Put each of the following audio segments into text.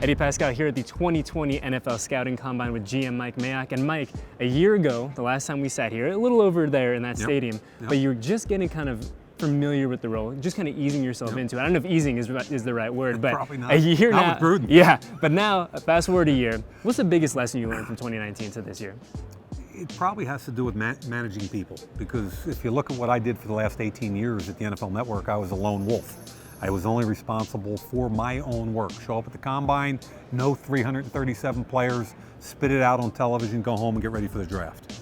Eddie Paskal here at the 2020 NFL Scouting Combine with GM Mike Mayock. And Mike, a year ago, the last time we sat here, a little over there in that stadium, but you're just getting kind of familiar with the role, just kind of easing yourself into it. I don't know if easing is the right word, but probably not. a year Not now. with Gruden. Yeah, but now, fast forward a year, what's the biggest lesson you learned from 2019 to this year? It probably has to do with managing people, because if you look at what I did for the last 18 years at the NFL Network, I was a lone wolf. I was only responsible for my own work. Show up at the combine, know 337 players, spit it out on television, go home and get ready for the draft.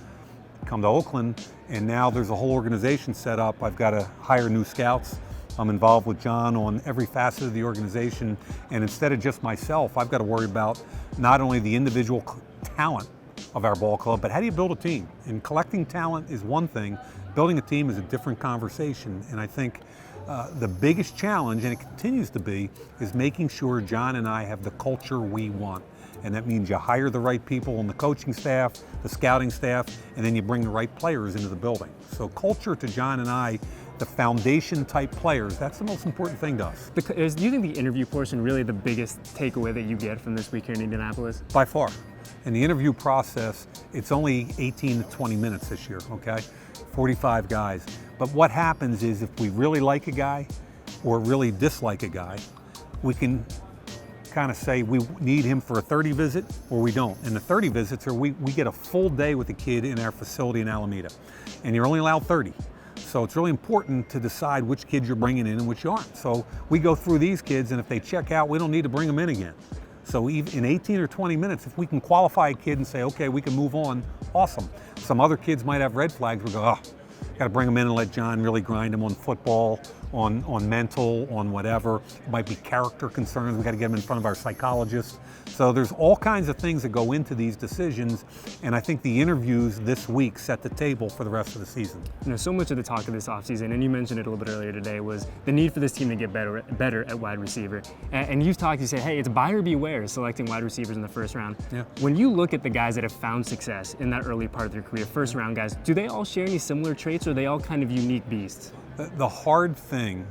Come to Oakland, and now there's a whole organization set up. I've got to hire new scouts. I'm involved with John on every facet of the organization, and instead of just myself, I've got to worry about not only the individual talent of our ball club, but how do you build a team? And collecting talent is one thing, building a team is a different conversation, and I think the biggest challenge, and it continues to be, is making sure John and I have the culture we want. And that means you hire the right people on the coaching staff, the scouting staff, and then you bring the right players into the building. So culture to John and I, the foundation type players, that's the most important thing to us. Do you think the interview portion really the biggest takeaway that you get from this week here in Indianapolis? By far. In the interview process, it's only 18 to 20 minutes this year, okay? 45 guys. But what happens is if we really like a guy or really dislike a guy, we can kind of say we need him for a 30 visit or we don't. And the 30 visits are we get a full day with the kid in our facility in Alameda. And you're only allowed 30. So it's really important to decide which kids you're bringing in and which you aren't. So we go through these kids, and if they check out, we don't need to bring them in again. So even in 18 or 20 minutes, if we can qualify a kid and say, okay, we can move on, awesome. Some other kids might have red flags. We go, oh, got to bring them in and let John really grind them on football, on mental, on whatever. It might be character concerns. We got to get them in front of our psychologist. So there's all kinds of things that go into these decisions, and I think the interviews this week set the table for the rest of the season. You know, so much of the talk of this offseason, and you mentioned it a little bit earlier today, was the need for this team to get better at wide receiver. And you've talked, you said, hey, it's buyer beware selecting wide receivers in the first round. Yeah. When you look at the guys that have found success in that early part of their career, first round guys, do they all share any similar traits, or are they all kind of unique beasts? The hard thing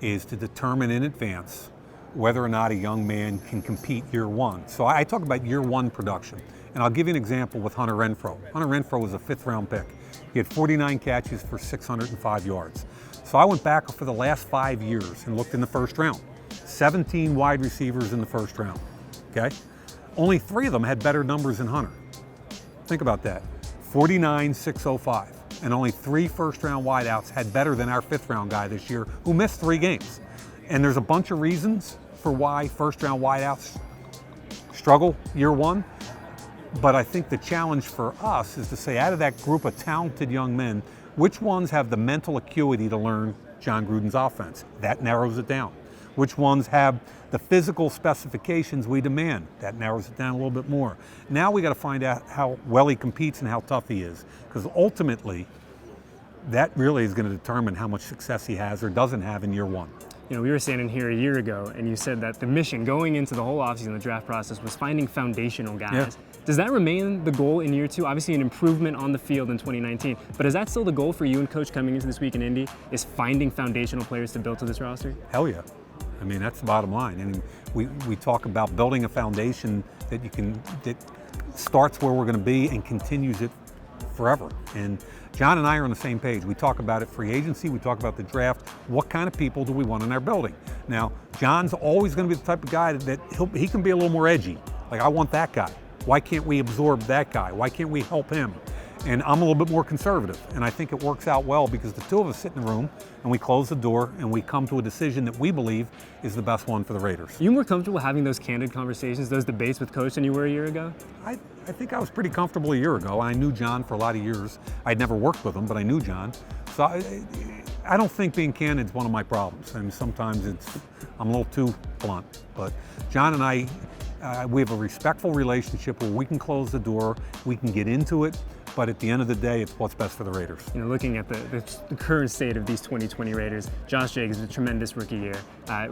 is to determine in advance whether or not a young man can compete year one. So I talk about year one production, and I'll give you an example with Hunter Renfrow. Hunter Renfrow was a 5th round pick. He had 49 catches for 605 yards. So I went back for the last 5 years and looked in the first round. 17 wide receivers in the first round, okay? Only 3 of them had better numbers than Hunter. Think about that, 49, 605. And only 3 first-round wideouts had better than our 5th round guy this year, who missed 3 games. And there's a bunch of reasons for why first-round wideouts struggle year one. But I think the challenge for us is to say, out of that group of talented young men, which ones have the mental acuity to learn John Gruden's offense? That narrows it down. Which ones have the physical specifications we demand? That narrows it down a little bit more. Now we got to find out how well he competes and how tough he is, because ultimately that really is going to determine how much success he has or doesn't have in year one. You know, we were standing here a year ago, and you said that the mission going into the whole offseason, the draft process, was finding foundational guys. Yeah. Does that remain the goal in year two? Obviously an improvement on the field in 2019, but is that still the goal for you and Coach coming into this week in Indy, is finding foundational players to build to this roster? Hell yeah. I mean, that's the bottom line. And we talk about building a foundation that starts where we're going to be and continues it forever. And John and I are on the same page. We talk about it free agency, we talk about the draft. What kind of people do we want in our building? Now, John's always going to be the type of guy that he can be a little more edgy. Like, I want that guy. Why can't we absorb that guy? Why can't we help him? And I'm a little bit more conservative, and I think it works out well because the two of us sit in the room and we close the door and we come to a decision that we believe is the best one for the Raiders. Are you more comfortable having those candid conversations, those debates with Coach than you were a year ago? I think I was pretty comfortable a year ago. I knew John for a lot of years. I'd never worked with him, but I knew John. So I don't think being candid is one of my problems. I mean, sometimes I'm a little too blunt, but John and I, we have a respectful relationship where we can close the door, we can get into it, but at the end of the day, it's what's best for the Raiders. You know, looking at the current state of these 2020 Raiders, Josh Jacobs a tremendous rookie year.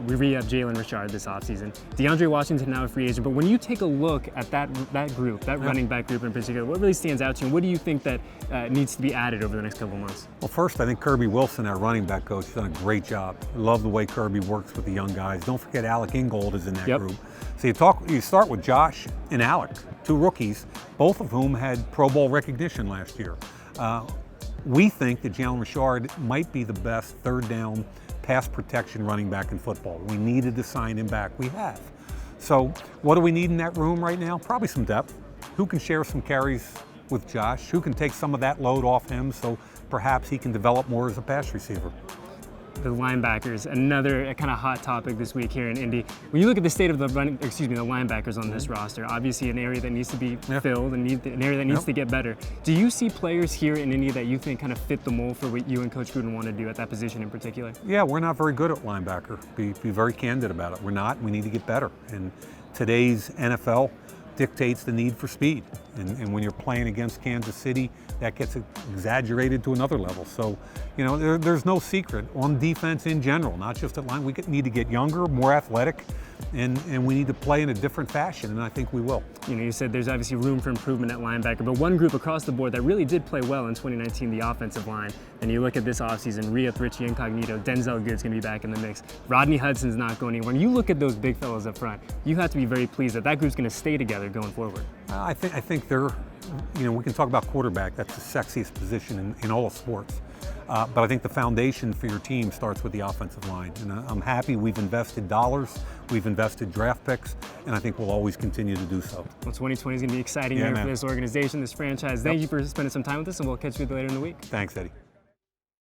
We re-upped Jalen Richard this offseason. DeAndre Washington now a free agent, but when you take a look at that group, that running back group in particular, what really stands out to you, and what do you think that needs to be added over the next couple of months? Well, first, I think Kirby Wilson, our running back coach, has done a great job. I love the way Kirby works with the young guys. Don't forget Alec Ingold is in that group. So you start with Josh and Alec, two rookies, both of whom had Pro Bowl recognition last year. We think that Jalen Richard might be the best third down pass protection running back in football. We needed to sign him back. We have. So what do we need in that room right now? Probably some depth. Who can share some carries with Josh? Who can take some of that load off him so perhaps he can develop more as a pass receiver? The linebackers, another kind of hot topic this week here in Indy. When you look at the state of the linebackers on this roster, obviously an area that needs to be filled and an area that needs to get better. Do you see players here in Indy that you think kind of fit the mold for what you and Coach Gruden want to do at that position in particular? Yeah, we're not very good at linebacker. Be very candid about it. We're not. We need to get better. And today's NFL dictates the need for speed. And when you're playing against Kansas City, that gets exaggerated to another level. So, you know, there's no secret on defense in general, not just at line. We need to get younger, more athletic, and we need to play in a different fashion, and I think we will. You know, you said there's obviously room for improvement at linebacker, but one group across the board that really did play well in 2019, the offensive line. And you look at this offseason, re-up Richie Incognito, Denzel Good's going to be back in the mix. Rodney Hudson's not going anywhere. When you look at those big fellas up front, you have to be very pleased that group's going to stay together going forward. I think they're, you know, we can talk about quarterback. That's the sexiest position in all of sports. But I think the foundation for your team starts with the offensive line. And I'm happy we've invested dollars, we've invested draft picks, and I think we'll always continue to do so. Well, 2020 is going to be an exciting year for this organization, this franchise. Thank you for spending some time with us, and we'll catch you later in the week. Thanks, Eddie.